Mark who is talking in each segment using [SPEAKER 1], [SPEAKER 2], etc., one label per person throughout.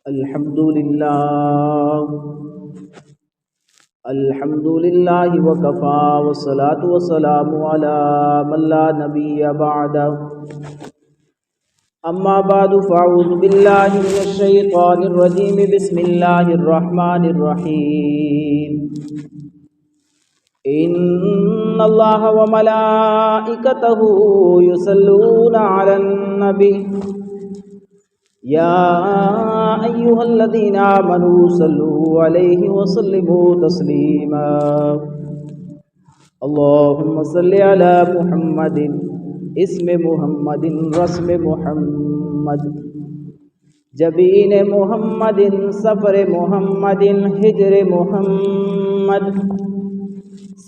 [SPEAKER 1] الحمد للہ وکفا والصلاة والسلام علی من لا نبی بعد اما بعد فاعوذ باللہ من الشیطان الرجیم بسم اللہ الرحمن الرحیم ان اللہ وملائکتہ یصلون علی النبی یا ایھا الذین آمنوا صلوا علیہ وسلموا تسلیما اللہم صل علی محمد اسم محمد رسم محمد جبین محمد سفر محمد ہجر محمد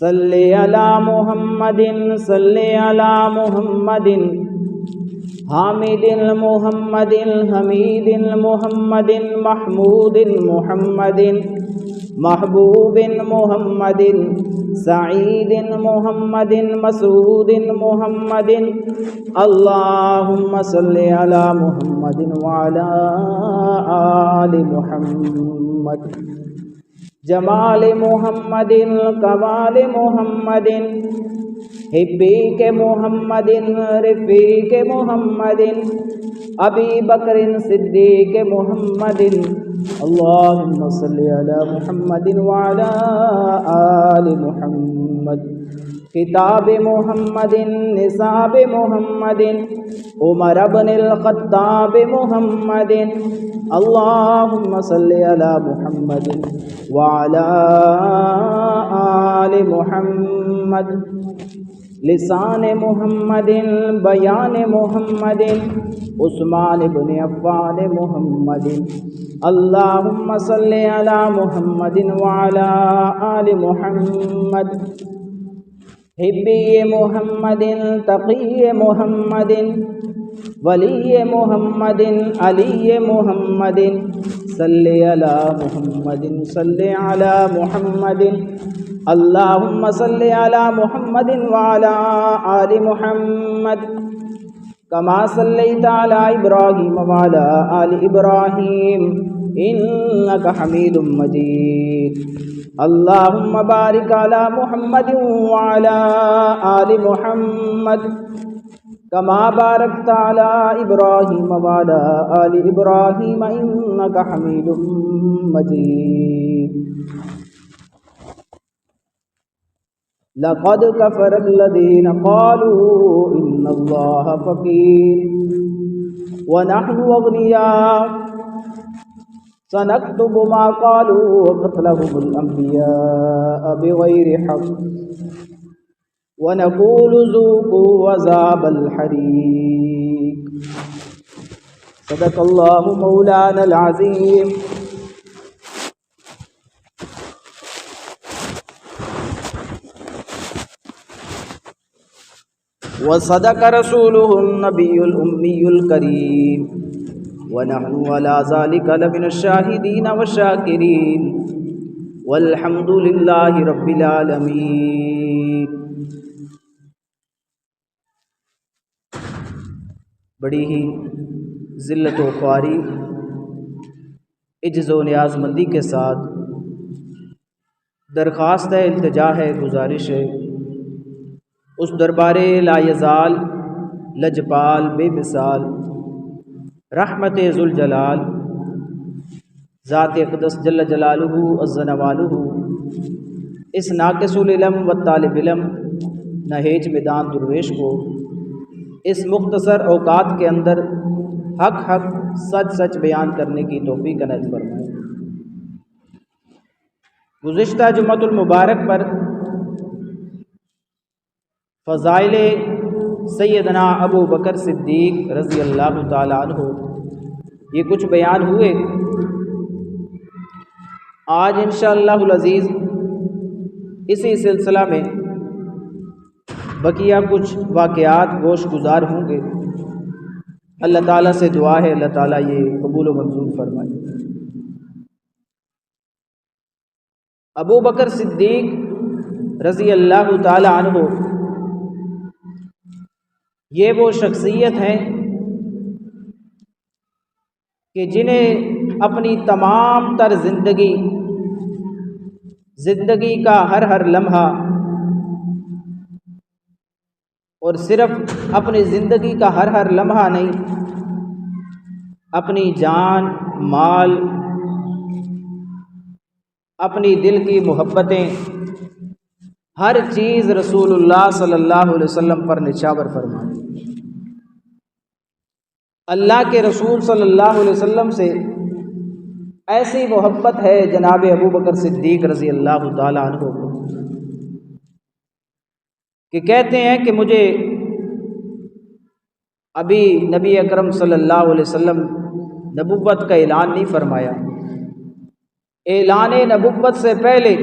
[SPEAKER 1] صلی علی محمد صلی علی محمد حامد محمد حمید محمد محمود محمد محبوب محمد سعید محمد مسعود محمد اللہم صلی علی محمد وعلی آل محمد جمال محمد کمال محمد حبیق محمد رفیق محمد ابی بکر صدیق محمد اللہم صلی علی محمد وعلی آل محمد کتاب محمد نصاب محمد عمر بن الخطاب محمد اللہم صلی علی محمد وعلی آل محمد لسان محمد بیان محمد عثمان بن عفان محمد اللہم صلی علی محمد وعلی آل محمد حبی محمد تقی محمد ولی محمد علی محمد صلی علی محمد صلی علی محمد اللہم صلی علی محمد وعلی آل محمد کما صلیت علی ابراہیم وعلی آل ابراہیم انک حمید مجید اللہم بارک علی محمد وعلی آل محمد کما بارکت علی ابراہیم وعلی آل ابراہیم انک حمید مجید لقد كفر الذين قالوا إن الله فقير ونحن أغنياء سنكتب ما قالوا وقتلهم الأنبياء بغير حق ونقول ذوقوا عذاب الحريق صدق الله مولانا العظيم وصدق رسوله النبي الأمي الكريم ونحن على ذلك لمن الشاهدين والشاكرين والحمد لله رب العالمين بڑی ہی ذلت و خواری عجز و نیاز مندی کے ساتھ درخواست ہے، التجا ہے، گزارش ہے اس دربار لا یزال لجپال بے مثال رحمت ذوالجلال ذات اقدس جل جلالہ عز نوالہ اس ناقص العلم و طالب علم نہیج میدان درویش کو اس مختصر اوقات کے اندر حق سچ سچ بیان کرنے کی توفیق عنایت فرمائے۔ گزشتہ جمعۃ المبارک پر فضائل سیدنا ابو بکر صدیق رضی اللہ تعالیٰ عنہ یہ کچھ بیان ہوئے۔ آج انشاءاللہ العزیز اسی سلسلہ میں بقیہ کچھ واقعات گوش گزار ہوں گے۔ اللہ تعالیٰ سے دعا ہے اللہ تعالیٰ یہ قبول و منظور فرمائے۔ ابو بکر صدیق رضی اللہ تعالیٰ عنہ یہ وہ شخصیت ہیں کہ جنہیں اپنی تمام تر زندگی کا ہر لمحہ، اور صرف اپنی زندگی کا ہر لمحہ نہیں، اپنی جان، مال، اپنی دل کی محبتیں، ہر چیز رسول اللہ صلی اللہ علیہ وسلم پر نچھاور فرمائی۔ اللہ کے رسول صلی اللہ علیہ وسلم سے ایسی محبت ہے جناب ابو بکر صدیق رضی اللہ تعالیٰ عنہ کو کہ کہتے ہیں کہ مجھے ابھی نبی اکرم صلی اللہ علیہ وسلم نبوت کا اعلان نہیں فرمایا، اعلان نبوت سے پہلے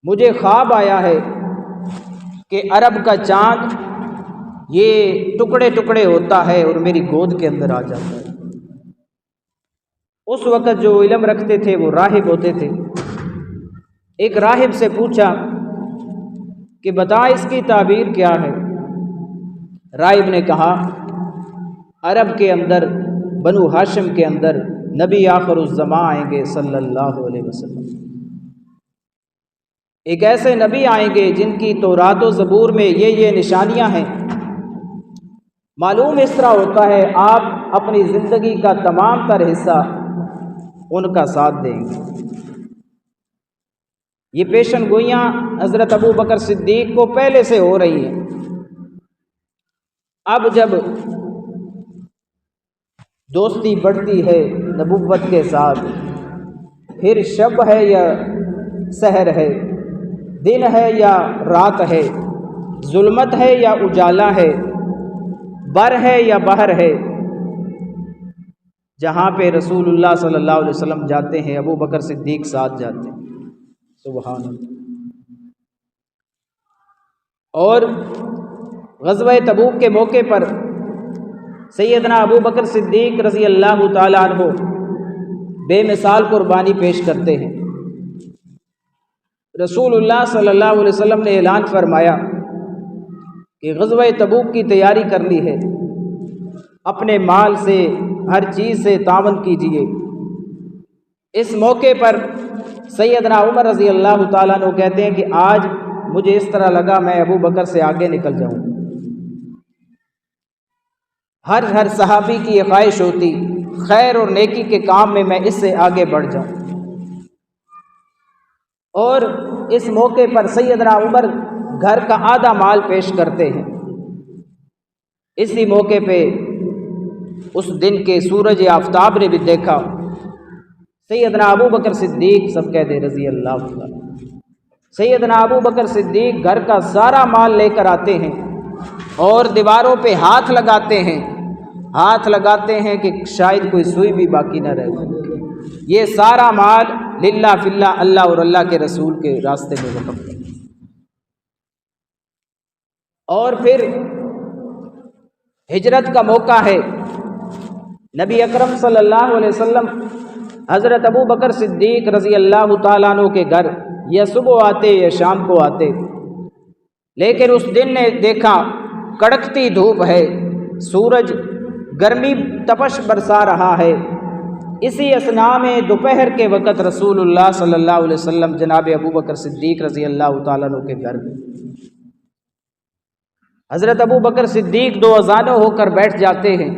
[SPEAKER 1] مجھے خواب آیا ہے کہ عرب کا چاند یہ ٹکڑے ٹکڑے ہوتا ہے اور میری گود کے اندر آ جاتا ہے۔ اس وقت جو علم رکھتے تھے وہ راہب ہوتے تھے۔ ایک راہب سے پوچھا کہ بتا اس کی تعبیر کیا ہے؟ راہب نے کہا عرب کے اندر، بنو ہاشم کے اندر نبی آخر الزمان آئیں گے صلی اللہ علیہ وسلم، ایک ایسے نبی آئیں گے جن کی تورات و زبور میں یہ نشانیاں ہیں۔ معلوم اس طرح ہوتا ہے آپ اپنی زندگی کا تمام تر حصہ ان کا ساتھ دیں گے۔ یہ پیشن گوئیاں حضرت ابو بکر صدیق کو پہلے سے ہو رہی ہیں۔ اب جب دوستی بڑھتی ہے نبوت کے ساتھ، پھر شب ہے یا سحر ہے، دن ہے یا رات ہے، ظلمت ہے یا اجالا ہے، بر ہے یا بحر ہے، جہاں پہ رسول اللہ صلی اللہ علیہ وسلم جاتے ہیں ابو بکر صدیق ساتھ جاتے ہیں۔ سبحان اللہ۔ اور غزوہ تبوک کے موقع پر سیدنا ابو بکر صدیق رضی اللہ تعالیٰ عنہ بے مثال قربانی پیش کرتے ہیں۔ رسول اللہ صلی اللہ علیہ وسلم نے اعلان فرمایا کہ غزوہ تبوک کی تیاری کرنی ہے، اپنے مال سے، ہر چیز سے تعاون کیجیے۔ اس موقع پر سیدنا عمر رضی اللہ تعالیٰ عنہ کہتے ہیں کہ آج مجھے اس طرح لگا میں ابو بکر سے آگے نکل جاؤں۔ ہر صحابی کی یہ خواہش ہوتی خیر اور نیکی کے کام میں میں اس سے آگے بڑھ جاؤں۔ اور اس موقع پر سیدنا عمر گھر کا آدھا مال پیش کرتے ہیں۔ اسی موقع پہ اس دن کے سورج آفتاب نے بھی دیکھا، سیدنا ابو بکر صدیق سب کہہ دے رضی اللہ عنہ، سیدنا ابو بکر صدیق گھر کا سارا مال لے کر آتے ہیں اور دیواروں پہ ہاتھ لگاتے ہیں کہ شاید کوئی سوئی بھی باقی نہ رہ جائے۔ یہ سارا مال للہ فی اللہ، اللہ اور اللہ کے رسول کے راستے میں وقف ہے۔ اور پھر ہجرت کا موقع ہے، نبی اکرم صلی اللہ علیہ وسلم حضرت ابو بکر صدیق رضی اللہ تعالیٰ عنہ کے گھر یا صبح آتے یا شام کو آتے، لیکن اس دن نے دیکھا کڑکتی دھوپ ہے، سورج گرمی تپش برسا رہا ہے۔ اسی اثناء میں دوپہر کے وقت رسول اللہ صلی اللہ علیہ وسلم جناب ابو بکر صدیق رضی اللہ تعالیٰ عنہ کے گھر میں، حضرت ابو بکر صدیق دو اذانوں ہو کر بیٹھ جاتے ہیں،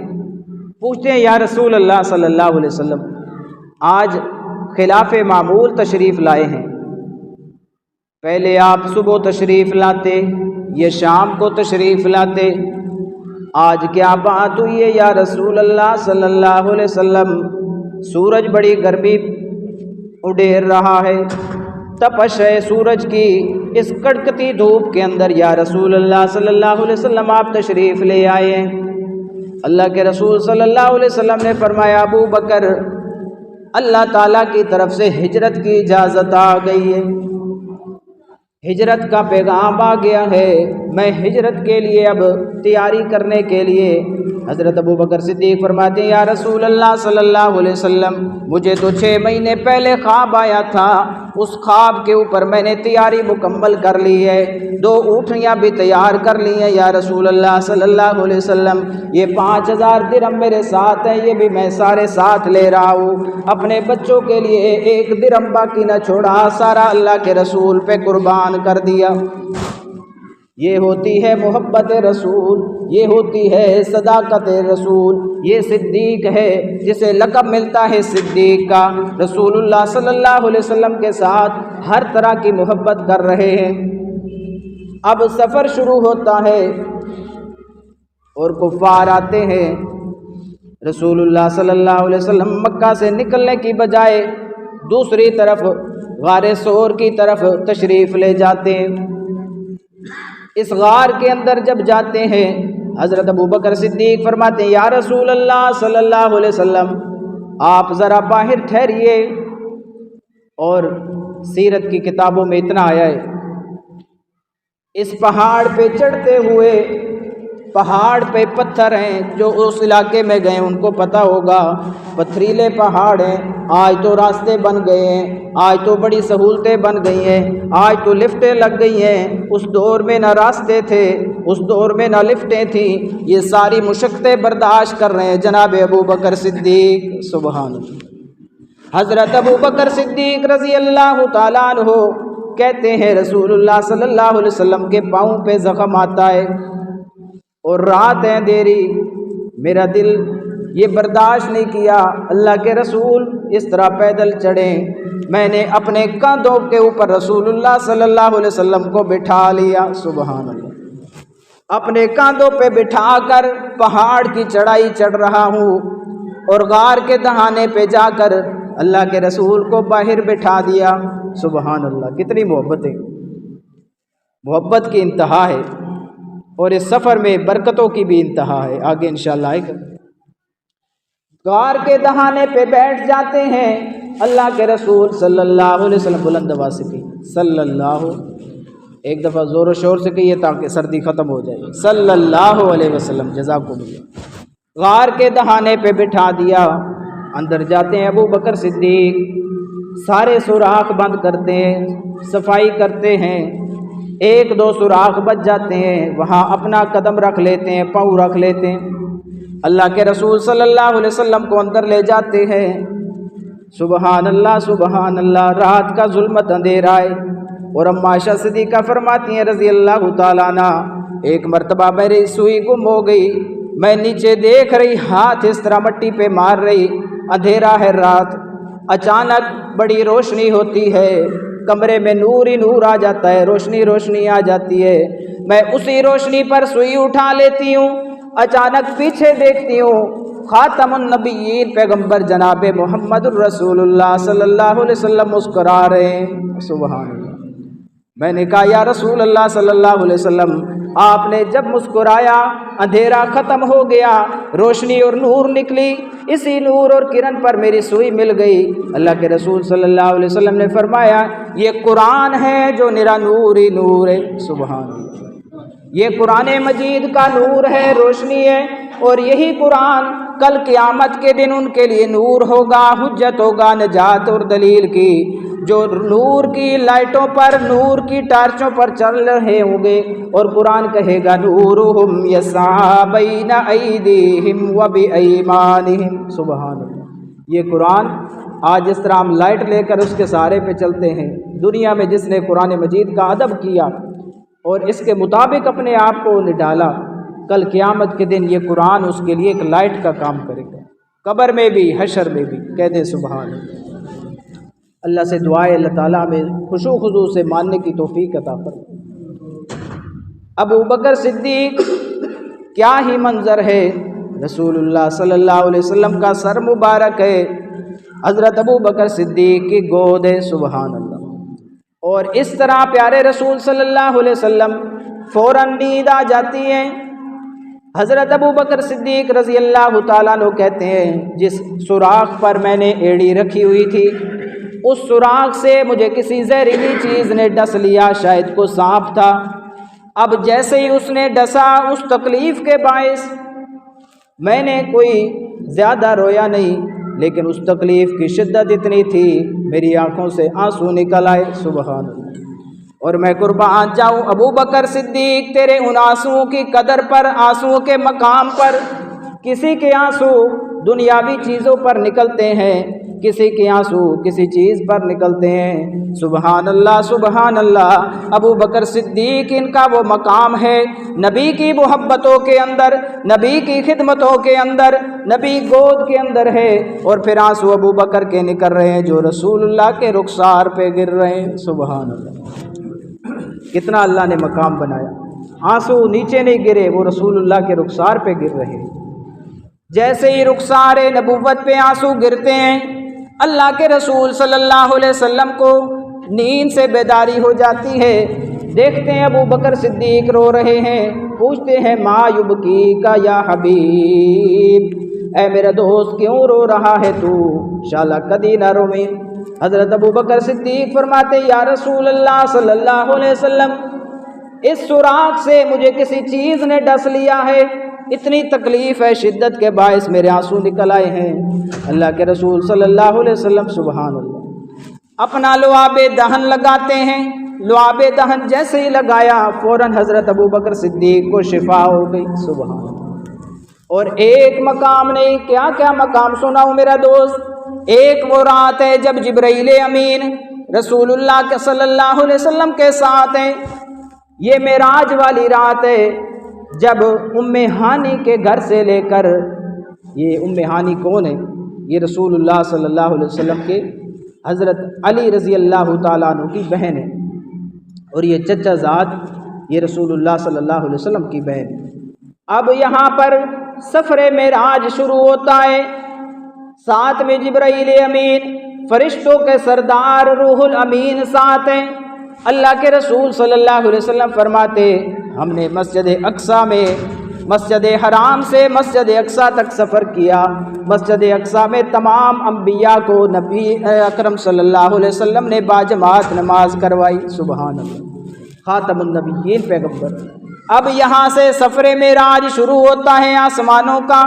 [SPEAKER 1] پوچھتے ہیں یا رسول اللہ صلی اللہ علیہ وسلم آج خلاف معمول تشریف لائے ہیں، پہلے آپ صبح تشریف لاتے یہ شام کو تشریف لاتے، آج کیا بات ہوئی ہے یا رسول اللہ صلی اللہ علیہ وسلم؟ سورج بڑی گرمی اڈیر رہا ہے، تپش ہے سورج کی، اس کڑکتی دھوپ کے اندر یا رسول اللہ صلی اللہ علیہ وسلم آپ تشریف لے آئے ہیں۔ اللہ کے رسول صلی اللہ علیہ وسلم نے فرمایا ابو بکر اللہ تعالیٰ کی طرف سے ہجرت کی اجازت آ گئی ہے، ہجرت کا پیغام آ گیا ہے، میں ہجرت کے لیے اب تیاری کرنے کے لیے۔ حضرت ابو بکر صدیق فرماتے ہیں یا رسول اللہ صلی اللہ علیہ وسلم مجھے تو 6 مہینے پہلے خواب آیا تھا، اس خواب کے اوپر میں نے تیاری مکمل کر لی ہے، 2 اونٹنیاں بھی تیار کر لی ہیں یا رسول اللہ صلی اللہ علیہ وسلم، یہ 5000 درہم میرے ساتھ ہیں، یہ بھی میں سارے ساتھ لے رہا ہوں، اپنے بچوں کے لیے 1 درہم باقی نہ چھوڑا، سارا اللہ کے رسول پہ قربان کر دیا۔ یہ ہوتی ہے محبت رسول، یہ ہوتی ہے صداقت رسول، یہ صدیق ہے جسے لقب ملتا ہے صدیق کا۔ رسول اللہ صلی اللہ علیہ وسلم کے ساتھ ہر طرح کی محبت کر رہے ہیں۔ اب سفر شروع ہوتا ہے اور کفار آتے ہیں، رسول اللہ صلی اللہ علیہ وسلم مکہ سے نکلنے کی بجائے دوسری طرف غار ثور کی طرف تشریف لے جاتے ہیں۔ اس غار کے اندر جب جاتے ہیں، حضرت ابوبکر صدیق فرماتے ہیں یا رسول اللہ صلی اللہ علیہ وسلم آپ ذرا باہر ٹھہریے، اور سیرت کی کتابوں میں اتنا آیا ہے، اس پہاڑ پہ چڑھتے ہوئے، پہاڑ پہ پتھر ہیں، جو اس علاقے میں گئے ان کو پتہ ہوگا، پتھریلے پہاڑ ہیں، آج تو راستے بن گئے ہیں، آج تو بڑی سہولتیں بن گئی ہیں، آج تو لفٹیں لگ گئی ہیں، اس دور میں نہ راستے تھے، اس دور میں نہ لفٹیں تھیں، یہ ساری مشقتیں برداشت کر رہے ہیں جناب ابوبکر صدیق، سبحان اللہ۔ حضرت ابوبکر صدیق رضی اللہ تعالیٰ عنہ کہتے ہیں رسول اللہ صلی اللہ علیہ وسلم کے پاؤں پہ زخم آتا ہے اور رات ہے اندھیری، میرا دل یہ برداشت نہیں کیا، اللہ کے رسول اس طرح پیدل چڑھیں، میں نے اپنے کندھوں کے اوپر رسول اللہ صلی اللہ علیہ وسلم کو بٹھا لیا، سبحان اللہ، اپنے کندھوں پہ بٹھا کر پہاڑ کی چڑھائی چڑھ رہا ہوں، اور غار کے دہانے پہ جا کر اللہ کے رسول کو باہر بٹھا دیا، سبحان اللہ۔ کتنی محبت ہے، محبت کی انتہا ہے، اور اس سفر میں برکتوں کی بھی انتہا ہے، آگے انشاءاللہ آئے گا۔ غار کے دہانے پہ بیٹھ جاتے ہیں، اللہ کے رسول صلی اللہ علیہ وسلم بلند آواز سے کہیے صلی اللہ، ایک دفعہ زور و شور سے کہیے تاکہ سردی ختم ہو جائے، صلی اللہ علیہ وسلم، جزاکم اللہ۔ غار کے دہانے پہ بٹھا دیا، اندر جاتے ہیں ابوبکر صدیق، سارے سوراخ بند کرتے ہیں، صفائی کرتے ہیں، 1-2 سوراخ بچ جاتے ہیں، وہاں اپنا قدم رکھ لیتے ہیں، پاؤں رکھ لیتے ہیں، اللہ کے رسول صلی اللہ علیہ وسلم کو اندر لے جاتے ہیں، سبحان اللہ سبحان اللہ۔ رات کا ظلمت اندھیرا ہے، اور اما عائشہ صدیقہ فرماتی ہیں رضی اللہ تعالیٰ عنہ، ایک مرتبہ میری سوئی گم ہو گئی، میں نیچے دیکھ رہی، ہاتھ اس طرح مٹی پہ مار رہی، اندھیرا ہے رات، اچانک بڑی روشنی ہوتی ہے، کمرے میں نور ہی نور آ جاتا ہے، روشنی روشنی آ جاتی ہے، میں اسی روشنی پر سوئی اٹھا لیتی ہوں، اچانک پیچھے دیکھتی ہوں، خاتم النبیین پیغمبر جناب محمد الرسول اللہ صلی اللہ علیہ وسلم مسکرا رہے ہیں، سبحان اللہ۔ میں نے کہا یا رسول اللہ صلی اللہ علیہ وسلم، آپ نے جب مسکرایا اندھیرا ختم ہو گیا، روشنی اور نور نکلی، اسی نور اور کرن پر میری سوئی مل گئی۔ اللہ کے رسول صلی اللہ علیہ وسلم نے فرمایا یہ قرآن ہے جو نرا نور ہی نور ہے، سبحان اللہ، یہ قرآن مجید کا نور ہے، روشنی ہے، اور یہی قرآن کل قیامت کے دن ان کے لیے نور ہوگا، حجت ہوگا، نجات اور دلیل کی، جو نور کی لائٹوں پر، نور کی ٹارچوں پر چل رہے ہوں گے، اور قرآن کہے گا نورہم یسعی بین ایدیہم وبایمانہم، سبحان اللہ۔ یہ قرآن آج جس طرح ہم لائٹ لے کر اس کے سہارے پہ چلتے ہیں، دنیا میں جس نے قرآن مجید کا ادب کیا اور اس کے مطابق اپنے آپ کو نڈالا، کل قیامت کے دن یہ قرآن اس کے لیے ایک لائٹ کا کام کرے گا، قبر میں بھی حشر میں بھی، کہہ دیں سبحان اللہ۔ اللہ سے دعائے اللہ تعالیٰ میں خشوع خضوع سے ماننے کی توفیق عطا فرمائے۔ ابو بکر صدیق، کیا ہی منظر ہے، رسول اللہ صلی اللہ علیہ وسلم کا سر مبارک ہے، حضرت ابو بکر صدیق کی گود ہے، سبحان اللہ۔ اور اس طرح پیارے رسول صلی اللہ علیہ وسلم فوراً نیند آ جاتی ہے۔ حضرت ابو بکر صدیق رضی اللہ تعالیٰ عنہ کہتے ہیں جس سوراخ پر میں نے ایڑی رکھی ہوئی تھی، اس سوراخ سے مجھے کسی زہریلی چیز نے ڈس لیا، شاید کو سانپ تھا۔ اب جیسے ہی اس نے ڈسا، اس تکلیف کے باعث میں نے کوئی زیادہ رویا نہیں، لیکن اس تکلیف کی شدت اتنی تھی میری آنکھوں سے آنسو نکل آئے۔ سبحان اللہ۔ اور میں قربان جاؤں ابو بکر صدیق تیرے ان آنسوؤں کی قدر پر، آنسوؤں کے مقام پر۔ کسی کے آنسو دنیاوی چیزوں پر نکلتے ہیں، کسی کے آنسو کسی چیز پر نکلتے ہیں۔ سبحان اللہ سبحان اللہ۔ ابو بکر صدیق ان کا وہ مقام ہے نبی کی محبتوں کے اندر، نبی کی خدمتوں کے اندر، نبی گود کے اندر ہے، اور پھر آنسو ابو بکر کے نکل رہے ہیں جو رسول اللہ کے رخسار پہ گر رہے ہیں۔ سبحان اللہ۔ کتنا اللہ نے مقام بنایا، آنسو نیچے نہیں گرے، وہ رسول اللہ کے رخسار پہ گر رہے ہیں۔ جیسے ہی رخسار نبوت پہ آنسو گرتے ہیں، اللہ کے رسول صلی اللہ علیہ وسلم کو نیند سے بیداری ہو جاتی ہے۔ دیکھتے ہیں ابو بکر صدیق رو رہے ہیں، پوچھتے ہیں ما یبکی کا یا حبیب، اے میرا دوست کیوں رو رہا ہے تو، شالا کدی نہ رویں۔ حضرت ابو بکر صدیق فرماتے یا رسول اللہ صلی اللہ علیہ وسلم، اس سوراخ سے مجھے کسی چیز نے ڈس لیا ہے، اتنی تکلیف ہے، شدت کے باعث میرے آنسو نکل آئے ہیں۔ اللہ کے رسول صلی اللہ علیہ وسلم سبحان اللہ اپنا لعاب دہن لگاتے ہیں، لعاب دہن جیسے ہی لگایا فوراً حضرت ابو بکر صدیق کو شفا ہو گئی۔ سبحان اللہ۔ اور ایک مقام نہیں، کیا کیا مقام سناؤں میرا دوست۔ ایک وہ رات ہے جب جبرائیل امین رسول اللہ کے صلی اللہ علیہ وسلم کے ساتھ ہیں، یہ معراج والی رات ہے جب ام ہانی کے گھر سے لے کر، یہ ام ہانی کون ہے؟ یہ رسول اللہ صلی اللہ علیہ وسلم کے حضرت علی رضی اللہ تعالیٰ عنہ کی بہن ہے، اور یہ چچا زاد یہ رسول اللہ صلی اللہ علیہ وسلم کی بہن ہے۔ اب یہاں پر سفر معراج شروع ہوتا ہے، ساتھ میں جبرائیل امین فرشتوں کے سردار روح الامین ساتھ ہیں۔ اللہ کے رسول صلی اللہ علیہ وسلم فرماتے ہم نے مسجد اقصیٰ میں، مسجد حرام سے مسجد اقصیٰ تک سفر کیا، مسجد اقصیٰ میں تمام انبیاء کو نبی اکرم صلی اللہ علیہ وسلم نے باجماعت نماز کروائی۔ سبحان اللہ، خاتم النبیین پیغمبر۔ اب یہاں سے سفر معراج شروع ہوتا ہے آسمانوں کا،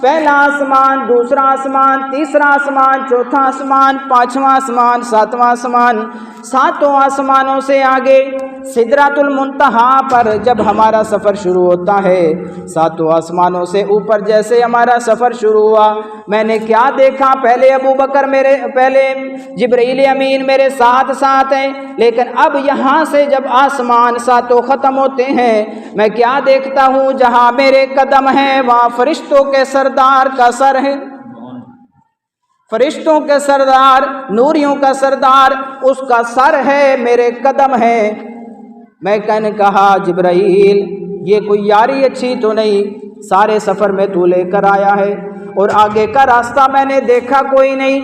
[SPEAKER 1] پہلا آسمان، دوسرا آسمان، تیسرا آسمان، چوتھا آسمان، پانچواں آسمان، ساتواں آسمان، ساتوں آسمانوں سے آگے سدرۃ المنتہا پر جب ہمارا سفر شروع ہوتا ہے، ساتوں آسمانوں سے اوپر جیسے ہمارا سفر شروع ہوا، میں نے کیا دیکھا، پہلے ابو بکر پہلے جبرائیل امین میرے ساتھ ساتھ ہیں، لیکن اب یہاں سے جب آسمان ساتوں ختم ہوتے ہیں، میں کیا دیکھتا ہوں، جہاں میرے قدم ہیں وہاں فرشتوں کے سردار کا سر ہے، فرشتوں کے سردار، نوریوں کا سردار، اس کا سر ہے، میرے قدم ہیں۔ میں نے کہا جبرائیل یہ کوئی یاری اچھی تو نہیں، سارے سفر میں تو لے کر آیا ہے اور آگے کا راستہ میں نے دیکھا کوئی نہیں،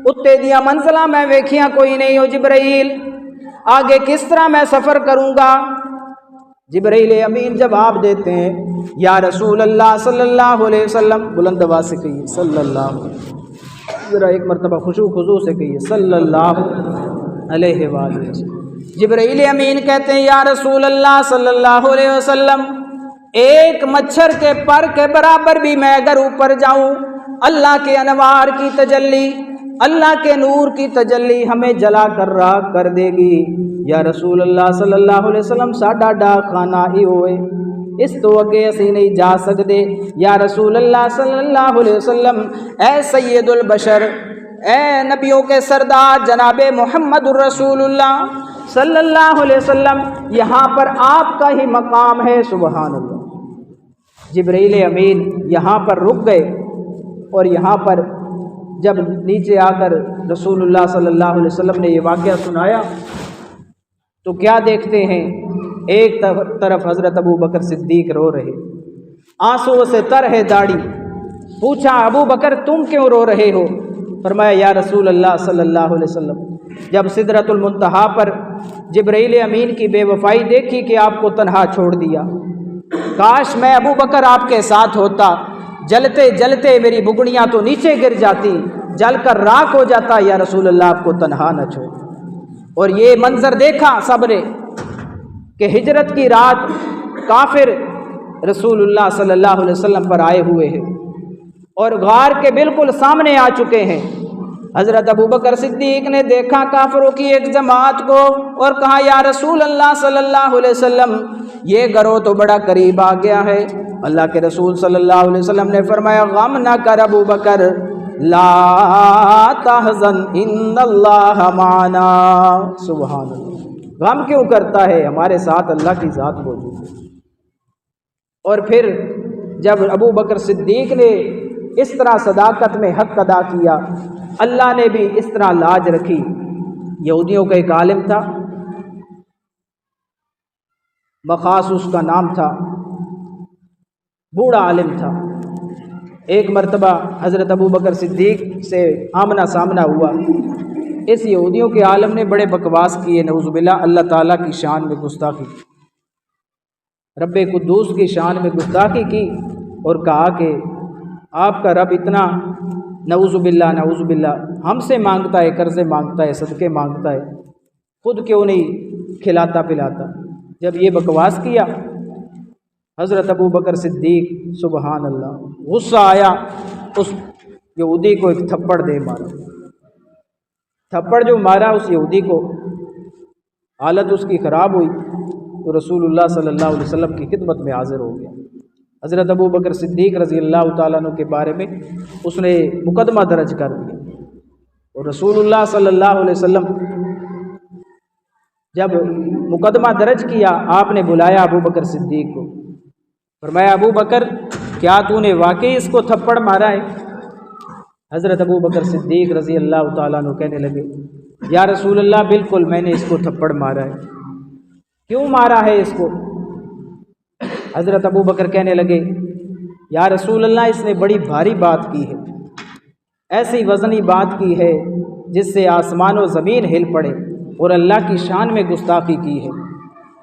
[SPEAKER 1] اتے دیا منزلہ میں ویکھیاں کوئی نہیں ہو جبرائیل، آگے کس طرح میں سفر کروں گا؟ جبرائیل امین جواب دیتے ہیں یا رسول اللہ صلی اللہ علیہ وسلم، بلند آواز سے کہیے صلی اللہ علیہ وسلم، ذرا ایک مرتبہ خشوع خضوع سے کہیے صلی اللہ علیہ وسلم۔ جبرائیل امین کہتے ہیں یا رسول اللہ صلی اللہ علیہ وسلم، ایک مچھر کے پر کے برابر بھی میں اگر اوپر جاؤں، اللہ کے انوار کی تجلی، اللہ کے نور کی تجلی ہمیں جلا کر راکھ کر دے گی۔ یا رسول اللہ صلی اللہ علیہ وسلم ساڈا ڈاک خانہ ہی ہوئے، اس تو اگے اسی نہیں جا سکتے۔ یا رسول اللہ صلی اللہ علیہ وسلم، اے سید البشر، اے نبیوں کے سردار جناب محمد الرسول اللہ صلی اللہ علیہ وسلم، یہاں پر آپ کا ہی مقام ہے۔ سبحان اللہ۔ جبرائیل امین یہاں پر رک گئے، اور یہاں پر جب نیچے آ کر رسول اللہ صلی اللہ علیہ وسلم نے یہ واقعہ سنایا تو کیا دیکھتے ہیں، ایک طرف حضرت ابو بکر صدیق رو رہے، آنسو سے تر ہے داڑھی۔ پوچھا ابو بکر تم کیوں رو رہے ہو؟ فرمایا یا رسول اللہ صلی اللہ علیہ وسلم، جب سدرۃ المنتہا پر جبرائیل امین کی بے وفائی دیکھی کہ آپ کو تنہا چھوڑ دیا، کاش میں ابو بکر آپ کے ساتھ ہوتا، جلتے جلتے میری بگڑیاں تو نیچے گر جاتی، جل کر راکھ ہو جاتا، یا رسول اللہ آپ کو تنہا نہ چھوڑ۔ اور یہ منظر دیکھا سب نے کہ ہجرت کی رات کافر رسول اللہ صلی اللہ علیہ وسلم پر آئے ہوئے ہیں، اور غار کے بالکل سامنے آ چکے ہیں۔ حضرت ابوبکر صدیق نے دیکھا کافروں کی ایک جماعت کو اور کہا یا رسول اللہ صلی اللہ علیہ وسلم یہ گروہ تو بڑا قریب آ گیا ہے۔ اللہ کے رسول صلی اللہ علیہ وسلم نے فرمایا غم نہ کر ابوبکر، لا تحزن ان اللہ معنا۔ سبحان اللہ، غم کیوں کرتا ہے، ہمارے ساتھ اللہ کی ذات موجود ہے۔ اور پھر جب ابوبکر صدیق نے اس طرح صداقت میں حق ادا کیا، اللہ نے بھی اس طرح لاج رکھی۔ یہودیوں کا ایک عالم تھا، مخاص اس کا نام تھا، بوڑھا عالم تھا۔ ایک مرتبہ حضرت ابوبکر صدیق سے آمنا سامنا ہوا۔ اس یہودیوں کے عالم نے بڑے بکواس کیے، نعوذ باللہ، اللہ تعالیٰ کی شان میں گستاخی، رب قدوس کی شان میں گستاخی کی، اور کہا کہ آپ کا رب اتنا، نعوذ باللہ نعوذ باللہ، ہم سے مانگتا ہے، قرضے مانگتا ہے، صدقے مانگتا ہے، خود کیوں نہیں کھلاتا پلاتا۔ جب یہ بکواس کیا حضرت ابوبکر صدیق، سبحان اللہ، غصہ آیا، اس یہودی کو ایک تھپڑ دے مارا۔ تھپڑ جو مارا اس یہودی کو، حالت اس کی خراب ہوئی، تو رسول اللہ صلی اللہ علیہ وسلم کی خدمت میں حاضر ہو گیا۔ حضرت ابوبکر صدیق رضی اللہ تعالیٰ عنہ کے بارے میں اس نے مقدمہ درج کر دیا، اور رسول اللہ صلی اللہ علیہ وسلم جب مقدمہ درج کیا، آپ نے بلایا ابوبکر صدیق کو، فرمایا ابوبکر کیا تو نے واقعی اس کو تھپڑ مارا ہے؟ حضرت ابوبکر صدیق رضی اللہ تعالیٰ عنہ کہنے لگے یا رسول اللہ بالکل میں نے اس کو تھپڑ مارا ہے۔ کیوں مارا ہے اس کو؟ حضرت ابوبکر کہنے لگے یا رسول اللہ اس نے بڑی بھاری بات کی ہے، ایسی وزنی بات کی ہے جس سے آسمان و زمین ہل پڑے، اور اللہ کی شان میں گستاخی کی ہے،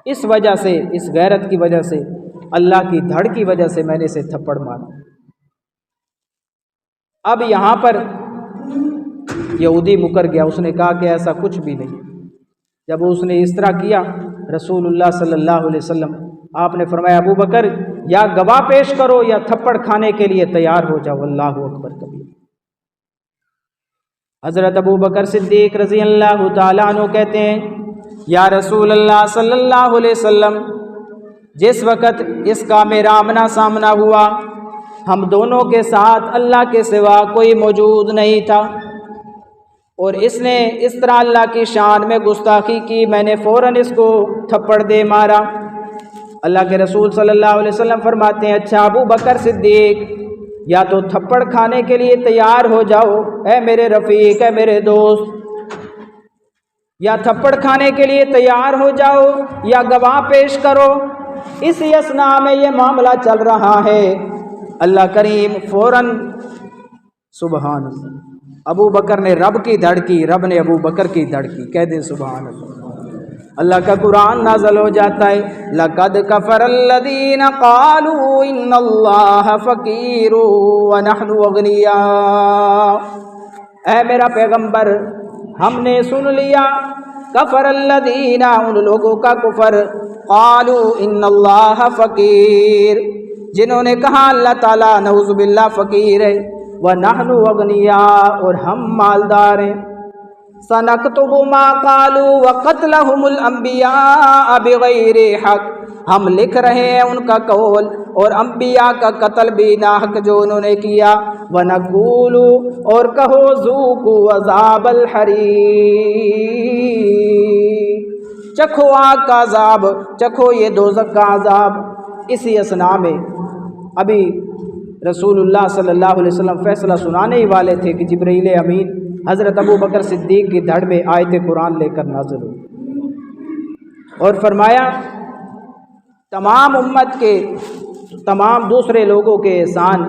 [SPEAKER 1] اس وجہ سے، اس غیرت کی وجہ سے، اللہ کی دھڑ کی وجہ سے میں نے اسے تھپڑ مارا۔ اب یہاں پر یہودی مکر گیا، اس نے کہا کہ ایسا کچھ بھی نہیں۔ جب اس نے اس طرح کیا، رسول اللہ صلی اللہ علیہ وسلم آپ نے فرمایا ابوبکر یا گواہ پیش کرو یا تھپڑ کھانے کے لیے تیار ہو جاؤ، اللہ اکبر کبیر۔ حضرت ابوبکر صدیق رضی اللہ تعالیٰ عنہ کہتے ہیں یا رسول اللہ صلی اللہ علیہ وسلم جس وقت اس کا میرا آمنا سامنا ہوا، ہم دونوں کے ساتھ اللہ کے سوا کوئی موجود نہیں تھا، اور اس نے اس طرح اللہ کی شان میں گستاخی کی، میں نے فوراً اس کو تھپڑ دے مارا۔ اللہ کے رسول صلی اللہ علیہ وسلم فرماتے ہیں اچھا ابوبکر صدیق یا تو تھپڑ کھانے کے لیے تیار ہو جاؤ، اے میرے رفیق، اے میرے دوست، یا تھپڑ کھانے کے لیے تیار ہو جاؤ یا گواہ پیش کرو۔ اسی اثناء میں یہ معاملہ چل رہا ہے، اللہ کریم فوراً، سبحان اللہ، ابو بکر نے رب کی دھڑ کی، رب نے ابو بکر کی دھڑ کی، کہہ دیں سبحان اللہ۔ اللہ کا قرآن نازل ہو جاتا ہے لَقَدْ كَفَرَ الَّذِينَ قَالُوا إِنَّ اللَّهَ فَقِيرٌ وَنَحْنُ أَغْنِيَاءُ۔ اے میرا پیغمبر، ہم نے سن لیا، کفر الذین، ان لوگوں کا کفر، قالوا ان اللہ فقیر، جنہوں نے کہا اللہ تعالیٰ نعوذ باللہ فقیر ہے، وَنَحْنُ أَغْنِيَاءُ، اور ہم مالدار ہیں۔ سَنَكْتُبُ مَا قَالُوا وَقَتْلَهُمُ الْأَنْبِيَاءَ بِغَيْرِ حَقٍّ، ہم لکھ رہے ہیں ان کا قول اور انبیاء کا قتل بھی ناحق جو انہوں نے کیا۔ وَنَقُولُ، اور کہو ذُوقُوا عَذَابَ الْحَرِيقِ، چکھو آگ کا عذاب، چکھو یہ دوزخ کا عذاب۔ اسی اثناء میں ابھی رسول اللہ صلی اللہ علیہ وسلم فیصلہ سنانے ہی والے تھے کہ جبرائیل امین حضرت ابو بکر صدیق کی دھڑ میں آیت قرآن لے کر نازل ہوئی اور فرمایا تمام امت کے، تمام دوسرے لوگوں کے احسان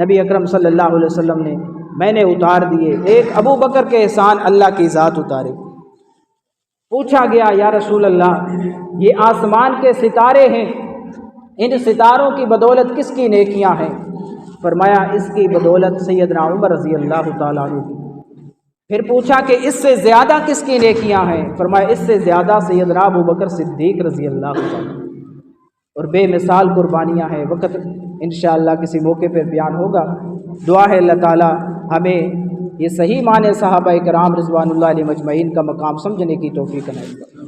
[SPEAKER 1] نبی اکرم صلی اللہ علیہ وسلم نے میں نے اتار دیے، ایک ابو بکر کے احسان اللہ کی ذات اتارے۔ پوچھا گیا یا رسول اللہ یہ آسمان کے ستارے ہیں، ان ستاروں کی بدولت کس کی نیکیاں ہیں؟ فرمایا اس کی بدولت سیدنا عمر رضی اللہ تعالیٰ عنہ کی۔ پھر پوچھا کہ اس سے زیادہ کس کی نیکیاں ہیں؟ فرمایا اس سے زیادہ سیدنا ابو بکر صدیق رضی اللہ تعالیٰ، اور بے مثال قربانیاں ہیں۔ وقت انشاءاللہ کسی موقع پر بیان ہوگا۔ دعا ہے اللہ تعالی ہمیں یہ صحیح معنی صحابہ کرام رضوان اللہ علیہ مجمعین کا مقام سمجھنے کی توفیق عنایت فرمائے۔